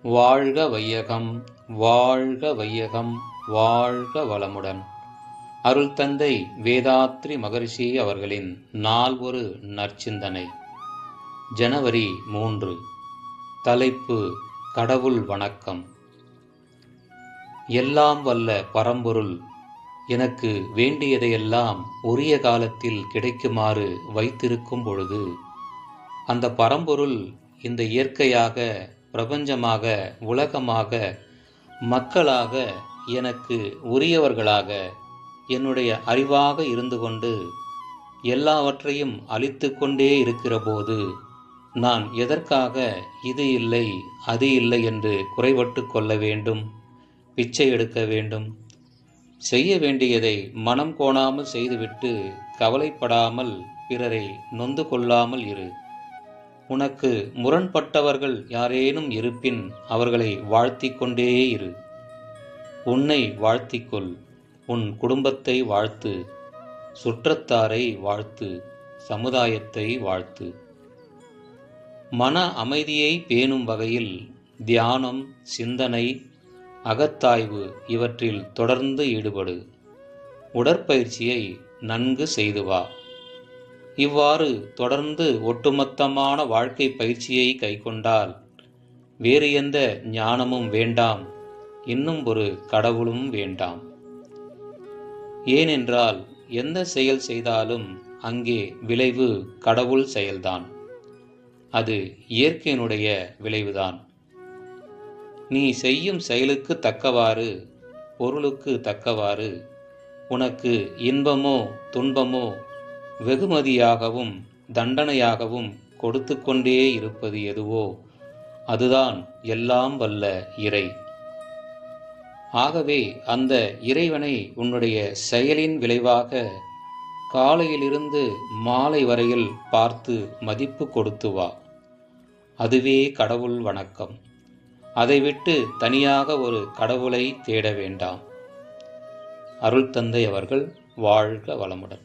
வாழ்க வையகம், வாழ்க வையகம், வாழ்க வளமுடன். அருள் தந்தை வேதாத்ரி மகரிஷி அவர்களின் நாள் ஒரு நற்சிந்தனை. ஜனவரி 3. தலைப்பு: கடவுள் வணக்கம். எல்லாம் வல்ல பரம்பொருள் எனக்கு வேண்டியதையெல்லாம் உரிய காலத்தில் கிடைக்குமாறு வைத்திருக்கும் பொழுது, அந்த பரம்பொருள் இந்த இயற்கையாக, பிரபஞ்சமாக, உலகமாக, மக்களாக எனக்கு உரியவர்களாக என்னுடைய அறிவாக இருந்து கொண்டு எல்லாவற்றையும் அளித்து கொண்டே இருக்கிற போது, நான் எதற்காக இது இல்லை அது இல்லை என்று குறைபட்டு கொள்ள வேண்டும், பிச்சை எடுக்க வேண்டும்? செய்ய வேண்டியதை மனம் கோணாமல் செய்துவிட்டு கவலைப்படாமல் பிறரை நொந்து கொள்ளாமல் இரு. உனக்கு முரண்பட்டவர்கள் யாரேனும் இருப்பின் அவர்களை வாழ்த்திக் கொண்டே இரு. உன்னை வாழ்த்திக்கொள், உன் குடும்பத்தை வாழ்த்து, சுற்றத்தாரை வாழ்த்து, சமுதாயத்தை வாழ்த்து. மன அமைதியை பேணும் வகையில் தியானம், சிந்தனை, அகத்தாய்வு இவற்றில் தொடர்ந்து ஈடுபடு. உடற்பயிற்சியை நன்கு செய்து வா. இவ்வாறு தொடர்ந்து ஒட்டுமொத்தமான வாழ்க்கை பயிற்சியை கைக்கொண்டால் வேறு எந்த ஞானமும் வேண்டாம், இன்னும் ஒரு கடவுளும் வேண்டாம். ஏனென்றால் எந்த செயல் செய்தாலும் அங்கே விளைவு கடவுள் செயல்தான். அது இயற்கையினுடைய விளைவுதான். நீ செய்யும் செயலுக்கு தக்கவாறு, பொருளுக்கு தக்கவாறு உனக்கு இன்பமோ துன்பமோ வெகுமதியாகவும் தண்டனையாகவும் கொடுத்து கொண்டே இருப்பது எதுவோ அதுதான் எல்லாம் வல்ல இறை. ஆகவே அந்த இறைவனை உன்னுடைய செயலின் விளைவாக காலையிலிருந்து மாலை வரையில் பார்த்து மதிப்பு கொடுத்து வா. அதுவே கடவுள் வணக்கம். அதை விட்டு தனியாக ஒரு கடவுளை தேட வேண்டாம். அருள் தந்தை அவர்கள் வாழ்க வளமுடன்.